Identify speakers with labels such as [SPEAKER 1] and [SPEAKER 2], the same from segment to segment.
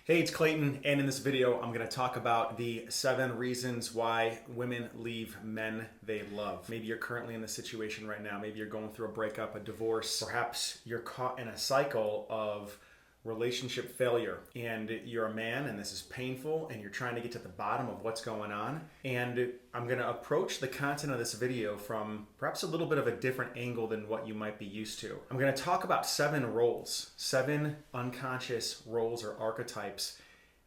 [SPEAKER 1] Hey, it's Clayton, and in this video, I'm going to talk about the 7 reasons why women leave men they love. Maybe you're currently in this situation right now. Maybe you're going through a breakup, a divorce. Perhaps you're caught in a cycle of relationship failure, and you're a man, and this is painful, and you're trying to get to the bottom of what's going on. And I'm going to approach the content of this video from perhaps a little bit of a different angle than what you might be used to. I'm going to talk about 7 roles, 7 unconscious roles or archetypes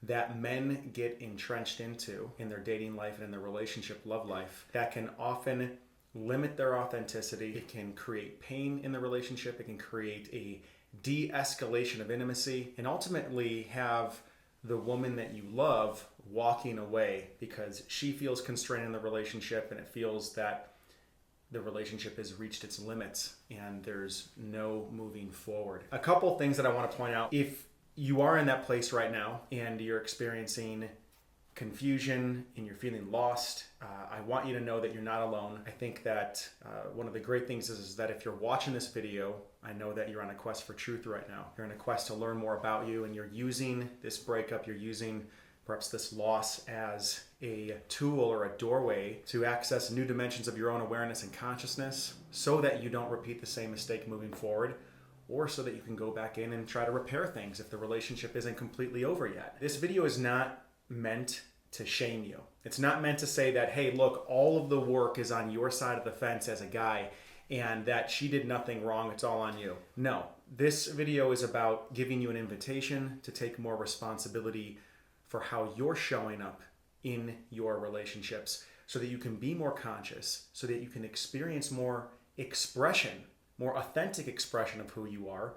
[SPEAKER 1] that men get entrenched into in their dating life and in their relationship love life that can often limit their authenticity. It can create pain in the relationship. It can create a de-escalation of intimacy, and ultimately have the woman that you love walking away because she feels constrained in the relationship, and it feels that the relationship has reached its limits and there's no moving forward. A couple things that I want to point out. If you are in that place right now and you're experiencing confusion and you're feeling lost, I want you to know that you're not alone. I think that one of the great things is that if you're watching this video, I know that you're on a quest for truth right now. You're on a quest to learn more about you, and you're using this breakup, you're using perhaps this loss as a tool or a doorway to access new dimensions of your own awareness and consciousness so that you don't repeat the same mistake moving forward, or so that you can go back in and try to repair things if the relationship isn't completely over yet. This video is not meant to shame you. It's not meant to say that, hey, look, all of the work is on your side of the fence as a guy and that she did nothing wrong, it's all on you. No, this video is about giving you an invitation to take more responsibility for how you're showing up in your relationships so that you can be more conscious, so that you can experience more expression, more authentic expression of who you are,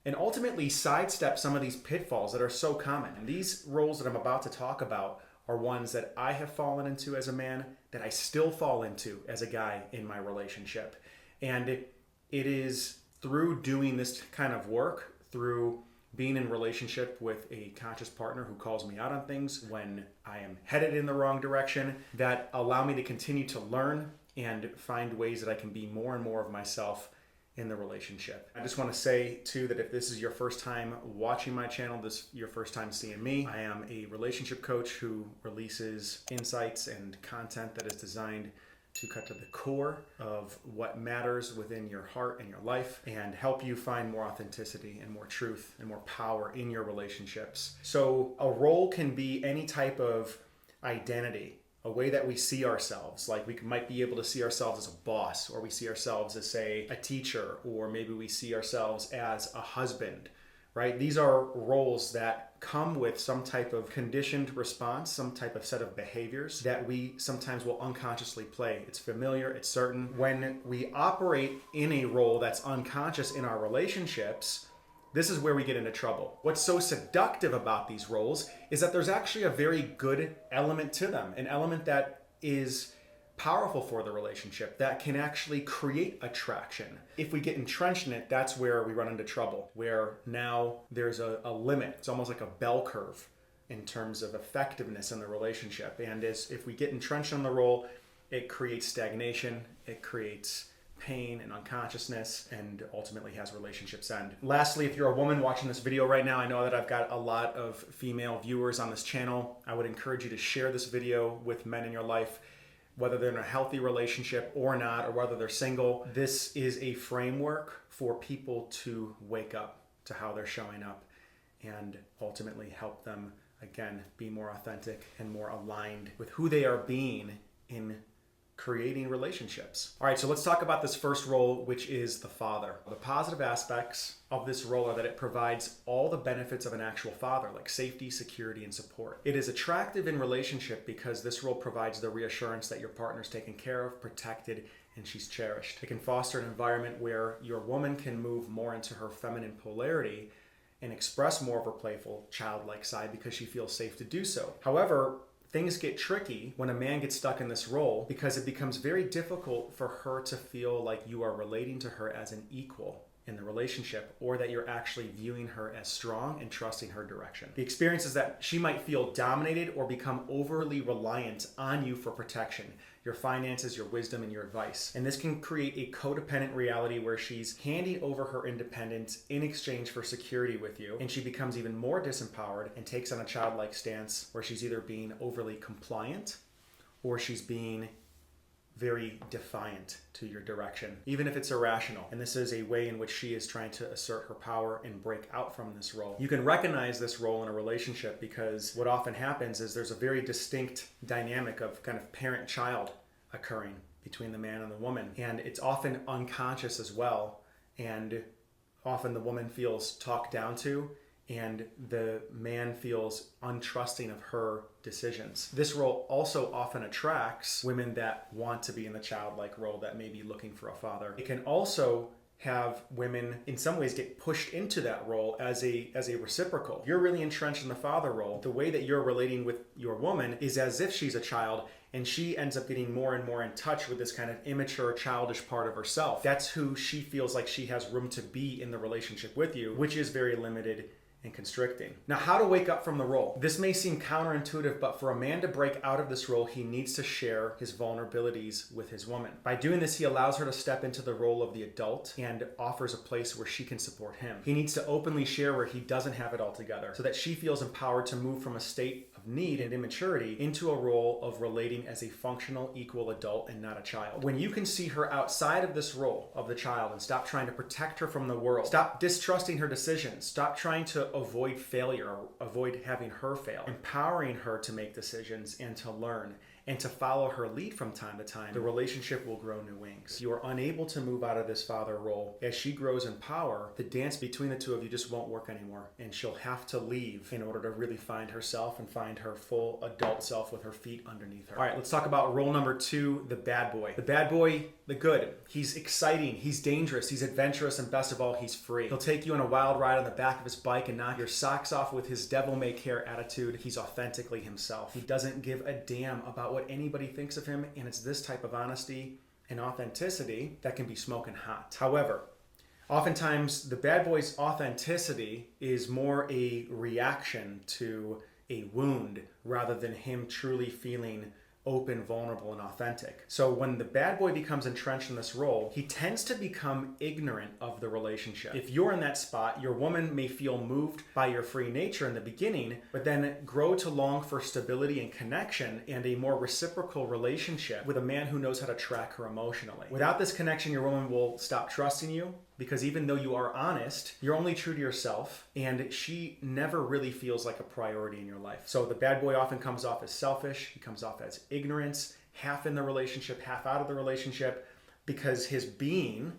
[SPEAKER 1] and ultimately sidestep some of these pitfalls that are so common. And these roles that I'm about to talk about are ones that I have fallen into as a man, that I still fall into as a guy in my relationship. And it is through doing this kind of work, through being in relationship with a conscious partner who calls me out on things when I am headed in the wrong direction, that allow me to continue to learn and find ways that I can be more and more of myself in the relationship. I just want to say too that if this is your first time watching my channel, this your first time seeing me, I am a relationship coach who releases insights and content that is designed to cut to the core of what matters within your heart and your life and help you find more authenticity and more truth and more power in your relationships. So a role can be any type of identity, a way that we see ourselves. Like we might be able to see ourselves as a boss, or we see ourselves as, say, a teacher, or maybe we see ourselves as a husband, right? These are roles that come with some type of conditioned response, some type of set of behaviors that we sometimes will unconsciously play. It's familiar, it's certain. When we operate in a role that's unconscious in our relationships, this is where we get into trouble. What's so seductive about these roles is that there's actually a very good element to them, an element that is powerful for the relationship, that can actually create attraction. If we get entrenched in it, that's where we run into trouble, where now there's a limit. It's almost like a bell curve in terms of effectiveness in the relationship. And if we get entrenched in the role, it creates stagnation, it creates pain and unconsciousness, and ultimately has relationships end. Lastly, if you're a woman watching this video right now, I know that I've got a lot of female viewers on this channel. I would encourage you to share this video with men in your life, whether they're in a healthy relationship or not, or whether they're single. This is a framework for people to wake up to how they're showing up and ultimately help them, again, be more authentic and more aligned with who they are being in creating relationships. All right, so let's talk about this first role, which is the father. The positive aspects of this role are that it provides all the benefits of an actual father, like safety, security, and support. It is attractive in relationship because this role provides the reassurance that your partner's taken care of, protected, and she's cherished. It can foster an environment where your woman can move more into her feminine polarity and express more of her playful, childlike side because she feels safe to do so. However, things get tricky when a man gets stuck in this role because it becomes very difficult for her to feel like you are relating to her as an equal in the relationship, or that you're actually viewing her as strong and trusting her direction. The experience is that she might feel dominated or become overly reliant on you for protection. your finances, your wisdom, and your advice. And this can create a codependent reality where she's handing over her independence in exchange for security with you, and she becomes even more disempowered and takes on a childlike stance where she's either being overly compliant or she's being very defiant to your direction, even if it's irrational. And this is a way in which she is trying to assert her power and break out from this role. You can recognize this role in a relationship because what often happens is there's a very distinct dynamic of kind of parent-child occurring between the man and the woman. And it's often unconscious as well. And often the woman feels talked down to and the man feels untrusting of her decisions. This role also often attracts women that want to be in the childlike role, that may be looking for a father. It can also have women in some ways get pushed into that role as a reciprocal. You're really entrenched in the father role. The way that you're relating with your woman is as if she's a child, and she ends up getting more and more in touch with this kind of immature, childish part of herself. That's who she feels like she has room to be in the relationship with you, which is very limited and constricting. Now, how to wake up from the role. This may seem counterintuitive, but for a man to break out of this role, he needs to share his vulnerabilities with his woman. By doing this, he allows her to step into the role of the adult and offers a place where she can support him. He needs to openly share where he doesn't have it all together so that she feels empowered to move from a state of need and immaturity into a role of relating as a functional, equal adult and not a child. When you can see her outside of this role of the child and stop trying to protect her from the world, stop distrusting her decisions, stop trying to avoid failure or avoid having her fail, empowering her to make decisions and to learn and to follow her lead from time to time, the relationship will grow new wings. You are unable to move out of this father role. As she grows in power, the dance between the two of you just won't work anymore, and she'll have to leave in order to really find herself and find her full adult self with her feet underneath her. All right, let's talk about role number 2, the bad boy. The bad boy, the good. He's exciting, he's dangerous, he's adventurous, and best of all, he's free. He'll take you on a wild ride on the back of his bike and knock your socks off with his devil-may-care attitude. He's authentically himself. He doesn't give a damn about what anybody thinks of him, and it's this type of honesty and authenticity that can be smoking hot. However, oftentimes the bad boy's authenticity is more a reaction to a wound rather than him truly feeling open, vulnerable, and authentic. So when the bad boy becomes entrenched in this role, he tends to become ignorant of the relationship. If you're in that spot, your woman may feel moved by your free nature in the beginning, but then grow to long for stability and connection and a more reciprocal relationship with a man who knows how to track her emotionally. Without this connection, your woman will stop trusting you, because even though you are honest, you're only true to yourself, and she never really feels like a priority in your life. So the bad boy often comes off as selfish, he comes off as ignorance, half in the relationship, half out of the relationship, because his being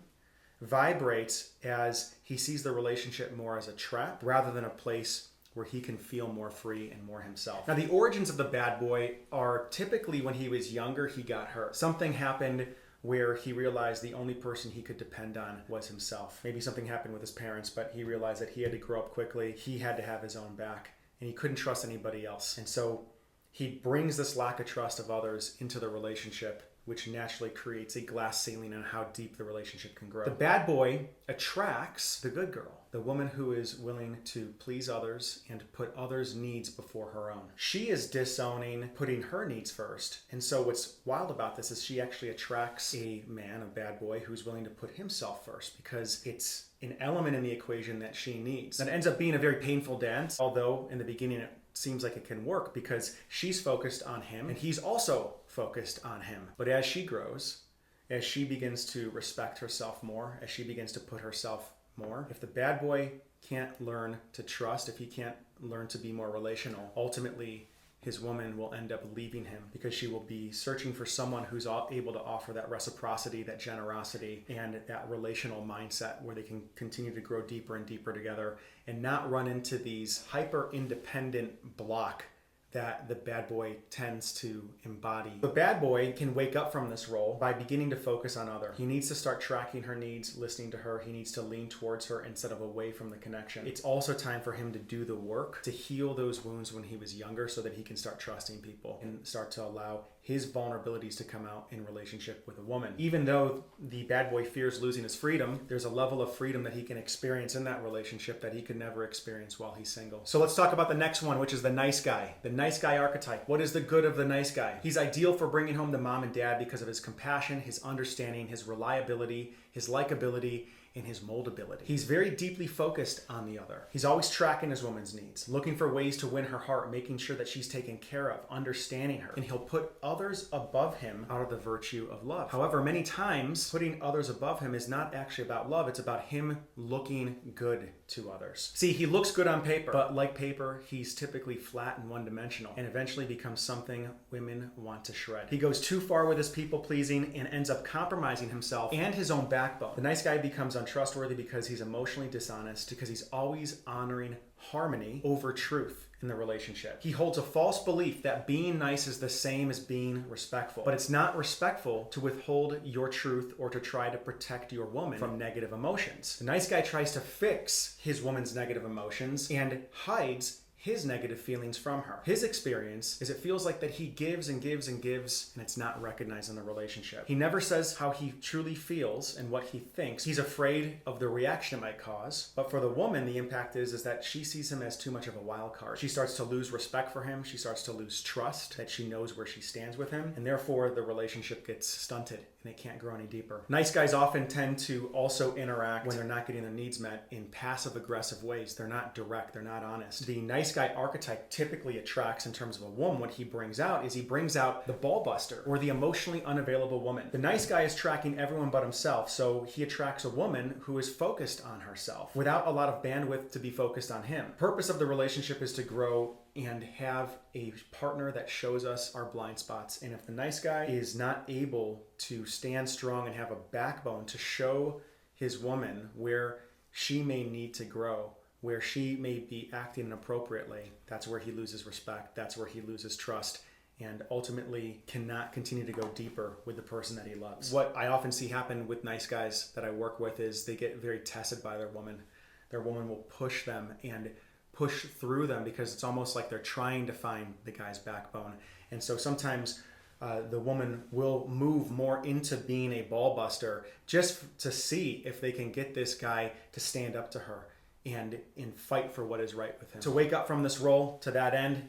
[SPEAKER 1] vibrates as he sees the relationship more as a trap rather than a place where he can feel more free and more himself. Now, the origins of the bad boy are typically when he was younger, he got hurt. Something happened where he realized the only person he could depend on was himself. Maybe something happened with his parents, but he realized that he had to grow up quickly. He had to have his own back, and he couldn't trust anybody else. And so he brings this lack of trust of others into the relationship, which naturally creates a glass ceiling on how deep the relationship can grow. The bad boy attracts the good girl, the woman who is willing to please others and put others' needs before her own. She is disowning putting her needs first. And so what's wild about this is she actually attracts a man, a bad boy, who's willing to put himself first because it's an element in the equation that she needs. And it ends up being a very painful dance, although in the beginning it seems like it can work because she's focused on him and he's also focused on him. But as she grows, as she begins to respect herself more, as she begins to put herself more, if the bad boy can't learn to trust, if he can't learn to be more relational, ultimately his woman will end up leaving him because she will be searching for someone who's able to offer that reciprocity, that generosity, and that relational mindset where they can continue to grow deeper and deeper together and not run into these hyper-independent block that the bad boy tends to embody. The bad boy can wake up from this role by beginning to focus on other. He needs to start tracking her needs, listening to her. He needs to lean towards her instead of away from the connection. It's also time for him to do the work to heal those wounds when he was younger so that he can start trusting people and start to allow his vulnerabilities to come out in relationship with a woman. Even though the bad boy fears losing his freedom, there's a level of freedom that he can experience in that relationship that he could never experience while he's single. So let's talk about the next one, which is the nice guy. The nice guy archetype. What is the good of the nice guy? He's ideal for bringing home to mom and dad because of his compassion, his understanding, his reliability, his likability, and his moldability. He's very deeply focused on the other. He's always tracking his woman's needs, looking for ways to win her heart, making sure that she's taken care of, understanding her. And he'll put others above him out of the virtue of love. However, many times putting others above him is not actually about love. It's about him looking good to others. See, he looks good on paper, but like paper, he's typically flat and one-dimensional and eventually becomes something women want to shred. He goes too far with his people-pleasing and ends up compromising himself and his own backbone. The nice guy becomes untrustworthy because he's emotionally dishonest, because he's always honoring harmony over truth in the relationship. He holds a false belief that being nice is the same as being respectful, but it's not respectful to withhold your truth or to try to protect your woman from negative emotions. The nice guy tries to fix his woman's negative emotions and hides his negative feelings from her. His experience is it feels like that he gives and gives and gives, and it's not recognized in the relationship. He never says how he truly feels and what he thinks. He's afraid of the reaction it might cause. But for the woman, the impact is that she sees him as too much of a wild card. She starts to lose respect for him. She starts to lose trust that she knows where she stands with him. And therefore, the relationship gets stunted and it can't grow any deeper. Nice guys often tend to also interact when they're not getting their needs met in passive-aggressive ways. They're not direct. They're not honest. The nice guy archetype typically attracts, in terms of a woman, what he brings out is he brings out the ball buster or the emotionally unavailable woman. The nice guy is tracking everyone but himself, so he attracts a woman who is focused on herself without a lot of bandwidth to be focused on him. Purpose of the relationship is to grow and have a partner that shows us our blind spots. And if the nice guy is not able to stand strong and have a backbone to show his woman where she may need to grow, where she may be acting inappropriately, that's where he loses respect, that's where he loses trust, and ultimately cannot continue to go deeper with the person that he loves. What I often see happen with nice guys that I work with is they get very tested by their woman. Their woman will push them and push through them because it's almost like they're trying to find the guy's backbone. And so sometimes the woman will move more into being a ball buster just to see if they can get this guy to stand up to her and fight for what is right with him. To wake up from this role, to that end,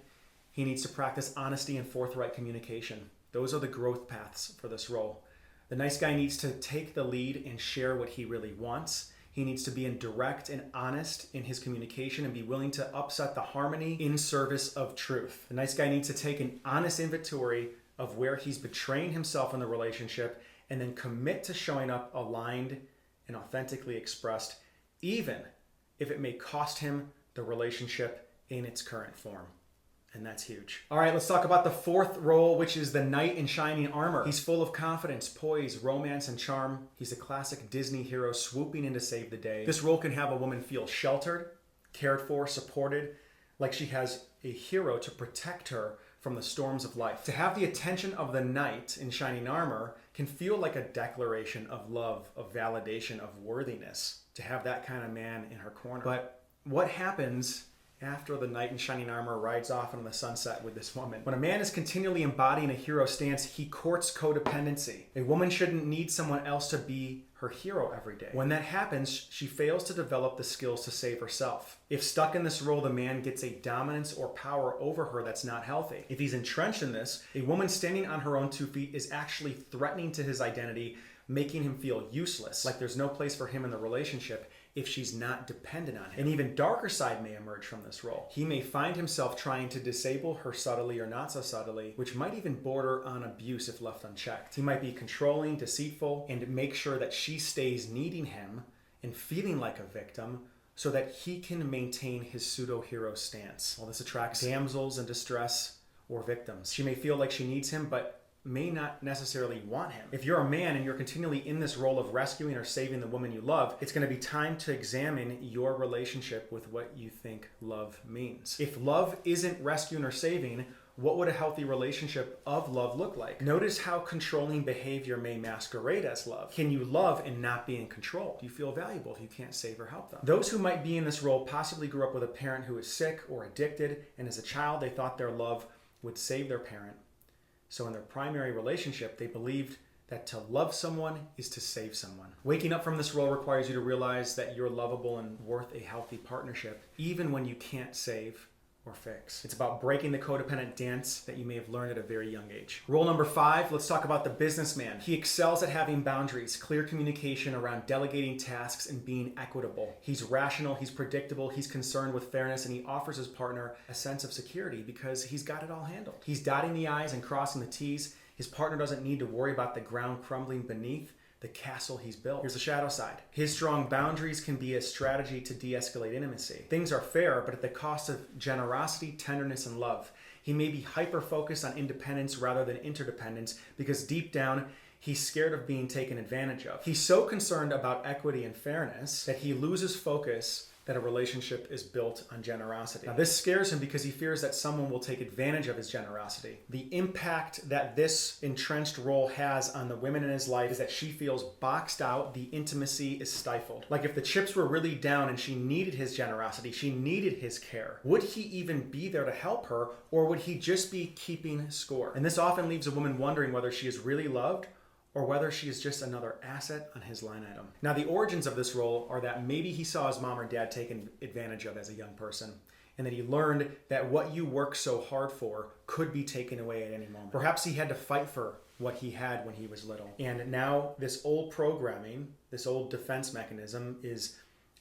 [SPEAKER 1] he needs to practice honesty and forthright communication. Those are the growth paths for this role. The nice guy needs to take the lead and share what he really wants. He needs to be direct and honest in his communication and be willing to upset the harmony in service of truth. The nice guy needs to take an honest inventory of where he's betraying himself in the relationship and then commit to showing up aligned and authentically expressed, even if it may cost him the relationship in its current form. And that's huge. All right, let's talk about the fourth role, which is the knight in shining armor. He's full of confidence, poise, romance, and charm. He's a classic Disney hero swooping in to save the day. This role can have a woman feel sheltered, cared for, supported, like she has a hero to protect her from the storms of life. To have the attention of the knight in shining armor can feel like a declaration of love, of validation, of worthiness, to have that kind of man in her corner. But what happens after the knight in shining armor rides off into the sunset with this woman? When a man is continually embodying a hero stance, he courts codependency. A woman shouldn't need someone else to be her hero every day. When that happens, she fails to develop the skills to save herself. If stuck in this role, the man gets a dominance or power over her that's not healthy. If he's entrenched in this, a woman standing on her own 2 feet is actually threatening to his identity, making him feel useless, like there's no place for him in the relationship if she's not dependent on him. An even darker side may emerge from this role. He may find himself trying to disable her subtly or not so subtly, which might even border on abuse if left unchecked. He might be controlling, deceitful, and make sure that she stays needing him and feeling like a victim so that he can maintain his pseudo-hero stance. Well, this attracts damsels in distress or victims. She may feel like she needs him, but may not necessarily want him. If you're a man and you're continually in this role of rescuing or saving the woman you love, it's going to be time to examine your relationship with what you think love means. If love isn't rescuing or saving, what would a healthy relationship of love look like? Notice how controlling behavior may masquerade as love. Can you love and not be in control? Do you feel valuable if you can't save or help them? Those who might be in this role possibly grew up with a parent who is sick or addicted, and as a child they thought their love would save their parent. So in their primary relationship, they believed that to love someone is to save someone. Waking up from this role requires you to realize that you're lovable and worth a healthy partnership, even when you can't save or fix. It's about breaking the codependent dance that you may have learned at a very young age. Role number 5, let's talk about the businessman. He excels at having boundaries, clear communication around delegating tasks, and being equitable. He's rational, he's predictable, he's concerned with fairness, and he offers his partner a sense of security because he's got it all handled. He's dotting the I's and crossing the T's. His partner doesn't need to worry about the ground crumbling beneath the castle he's built. Here's the shadow side. His strong boundaries can be a strategy to de-escalate intimacy. Things are fair, but at the cost of generosity, tenderness, and love. He may be hyper-focused on independence rather than interdependence because deep down, he's scared of being taken advantage of. He's so concerned about equity and fairness that he loses focus that a relationship is built on generosity. Now, this scares him because he fears that someone will take advantage of his generosity. The impact that this entrenched role has on the women in his life is that she feels boxed out, the intimacy is stifled. Like if the chips were really down and she needed his generosity, she needed his care, would he even be there to help her, or would he just be keeping score? And this often leaves a woman wondering whether she is really loved or whether she is just another asset on his line item. Now, the origins of this role are that maybe he saw his mom or dad taken advantage of as a young person, and that he learned that what you work so hard for could be taken away at any moment. Perhaps he had to fight for what he had when he was little. And now this old programming, this old defense mechanism is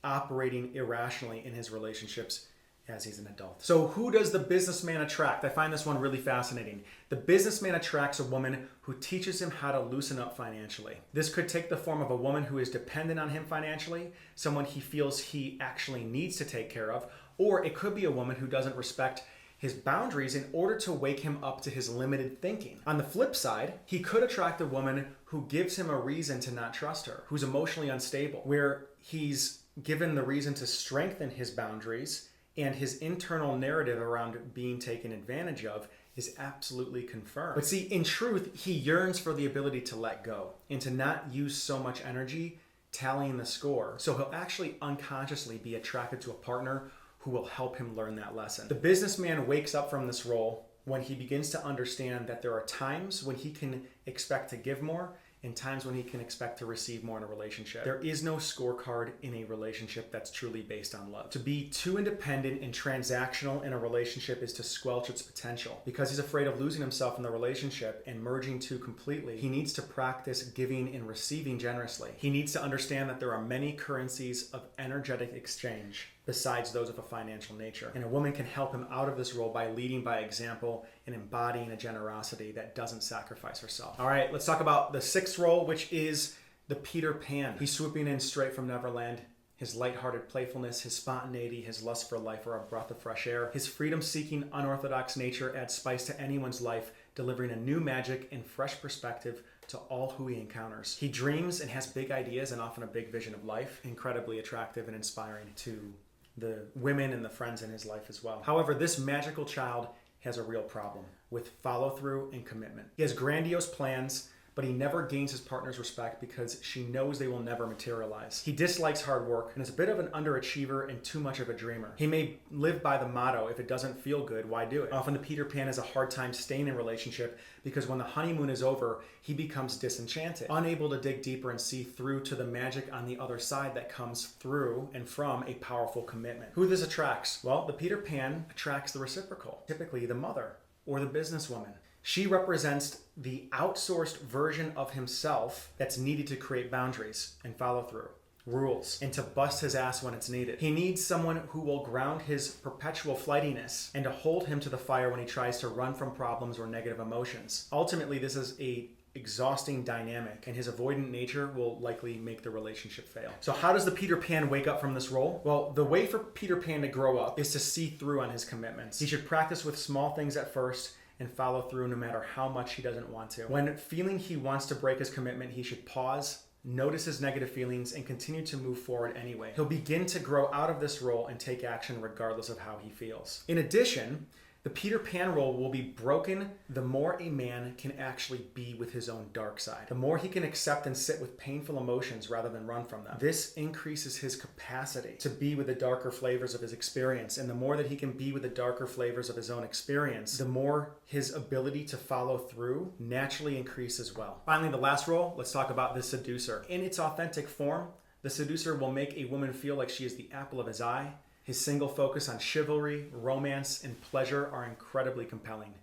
[SPEAKER 1] operating irrationally in his relationships as he's an adult. So who does the businessman attract? I find this one really fascinating. The businessman attracts a woman who teaches him how to loosen up financially. This could take the form of a woman who is dependent on him financially, someone he feels he actually needs to take care of, or it could be a woman who doesn't respect his boundaries in order to wake him up to his limited thinking. On the flip side, he could attract a woman who gives him a reason to not trust her, who's emotionally unstable, where he's given the reason to strengthen his boundaries, and his internal narrative around being taken advantage of is absolutely confirmed. But see, in truth, he yearns for the ability to let go and to not use so much energy tallying the score. So he'll actually unconsciously be attracted to a partner who will help him learn that lesson. The businessman wakes up from this role when he begins to understand that there are times when he can expect to give more and times when he can expect to receive more in a relationship. There is no scorecard in a relationship that's truly based on love. To be too independent and transactional in a relationship is to squelch its potential. Because he's afraid of losing himself in the relationship and merging too completely, he needs to practice giving and receiving generously. He needs to understand that there are many currencies of energetic exchange besides those of a financial nature. And a woman can help him out of this role by leading by example and embodying a generosity that doesn't sacrifice herself. All right, let's talk about the 6th role, which is the Peter Pan. He's swooping in straight from Neverland. His lighthearted playfulness, his spontaneity, his lust for life are a breath of fresh air. His freedom-seeking, unorthodox nature adds spice to anyone's life, delivering a new magic and fresh perspective to all who he encounters. He dreams and has big ideas and often a big vision of life, incredibly attractive and inspiring to the women and the friends in his life as well. However, this magical child has a real problem with follow-through and commitment. He has grandiose plans, but he never gains his partner's respect because she knows they will never materialize. He dislikes hard work and is a bit of an underachiever and too much of a dreamer. He may live by the motto, if it doesn't feel good, why do it? Often the Peter Pan has a hard time staying in a relationship because when the honeymoon is over, he becomes disenchanted, unable to dig deeper and see through to the magic on the other side that comes through and from a powerful commitment. Who this attracts? Well, the Peter Pan attracts the reciprocal, typically the mother or the businesswoman. She represents the outsourced version of himself that's needed to create boundaries and follow through, rules, and to bust his ass when it's needed. He needs someone who will ground his perpetual flightiness and to hold him to the fire when he tries to run from problems or negative emotions. Ultimately, this is a exhausting dynamic, and his avoidant nature will likely make the relationship fail. So how does the Peter Pan wake up from this role? Well, the way for Peter Pan to grow up is to see through on his commitments. He should practice with small things at first and follow through no matter how much he doesn't want to. When feeling he wants to break his commitment, he should pause, notice his negative feelings, and continue to move forward anyway. He'll begin to grow out of this role and take action regardless of how he feels. In addition, The Peter Pan role will be broken the more a man can actually be with his own dark side. The more he can accept and sit with painful emotions rather than run from them. This increases his capacity to be with the darker flavors of his experience. And the more that he can be with the darker flavors of his own experience, the more his ability to follow through naturally increases as well. Finally, the last role, let's talk about the seducer. In its authentic form, the seducer will make a woman feel like she is the apple of his eye. His single focus on chivalry, romance, and pleasure are incredibly compelling.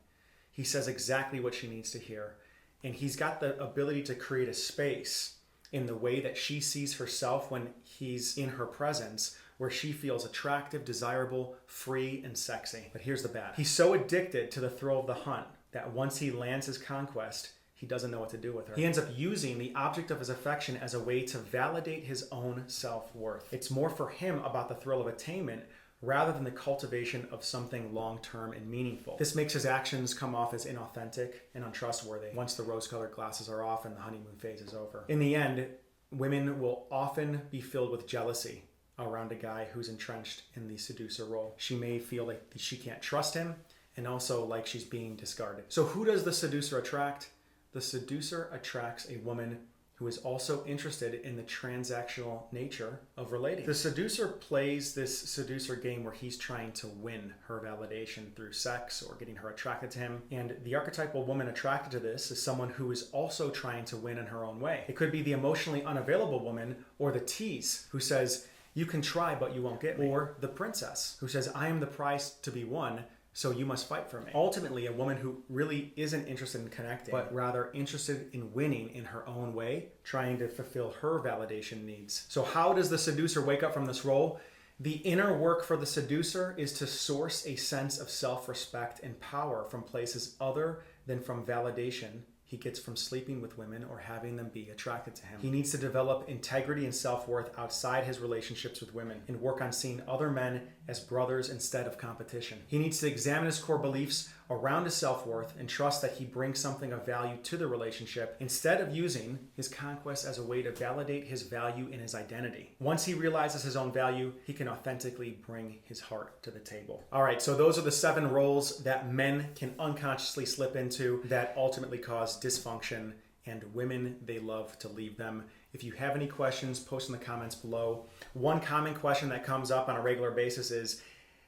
[SPEAKER 1] He says exactly what she needs to hear. And he's got the ability to create a space in the way that she sees herself when he's in her presence, where she feels attractive, desirable, free, and sexy. But here's the bad. He's so addicted to the thrill of the hunt that once he lands his conquest, he doesn't know what to do with her. He ends up using the object of his affection as a way to validate his own self-worth. It's more for him about the thrill of attainment rather than the cultivation of something long-term and meaningful. This makes his actions come off as inauthentic and untrustworthy once the rose-colored glasses are off and the honeymoon phase is over. In the end, women will often be filled with jealousy around a guy who's entrenched in the seducer role. She may feel like she can't trust him and also like she's being discarded. So who does the seducer attract? The seducer attracts a woman who is also interested in the transactional nature of relating. The seducer plays this seducer game where he's trying to win her validation through sex or getting her attracted to him. And the archetypal woman attracted to this is someone who is also trying to win in her own way. It could be the emotionally unavailable woman, or the tease who says, "You can try, but you won't get me." Or the princess who says, "I am the prize to be won, so you must fight for me." Ultimately, a woman who really isn't interested in connecting, but rather interested in winning in her own way, trying to fulfill her validation needs. So how does the seducer wake up from this role? The inner work for the seducer is to source a sense of self-respect and power from places other than from validation he gets from sleeping with women or having them be attracted to him. He needs to develop integrity and self-worth outside his relationships with women and work on seeing other men as brothers instead of competition. He needs to examine his core beliefs around his self-worth and trust that he brings something of value to the relationship instead of using his conquest as a way to validate his value in his identity. Once he realizes his own value, he can authentically bring his heart to the table. All right, so those are the 7 roles that men can unconsciously slip into that ultimately cause dysfunction, and women, they love to leave them. If you have any questions, post in the comments below. One common question that comes up on a regular basis is,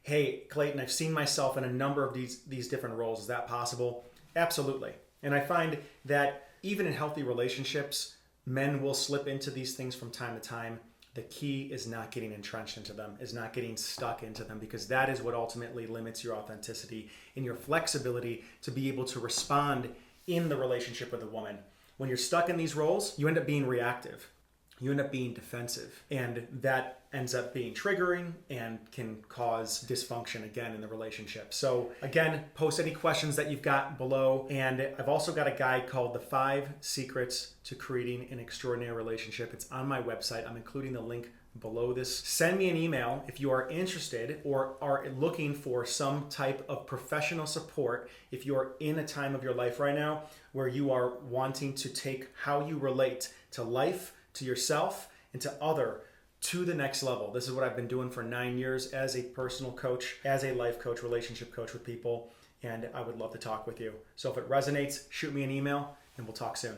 [SPEAKER 1] "Hey, Clayton, I've seen myself in a number of these different roles. Is that possible?" Absolutely. And I find that even in healthy relationships, men will slip into these things from time to time. The key is not getting entrenched into them, is not getting stuck into them, because that is what ultimately limits your authenticity and your flexibility to be able to respond in the relationship with a woman. When you're stuck in these roles, you end up being reactive. You end up being defensive, and that ends up being triggering and can cause dysfunction again in the relationship. So again, post any questions that you've got below. And I've also got a guide called The 5 Secrets to Creating an Extraordinary Relationship. It's on my website. I'm including the link below this. Send me an email if you are interested or are looking for some type of professional support. If you are in a time of your life right now where you are wanting to take how you relate to life, to yourself, and to other to the next level. This is what I've been doing for 9 years as a personal coach, as a life coach, relationship coach with people, and I would love to talk with you. So if it resonates, shoot me an email and we'll talk soon.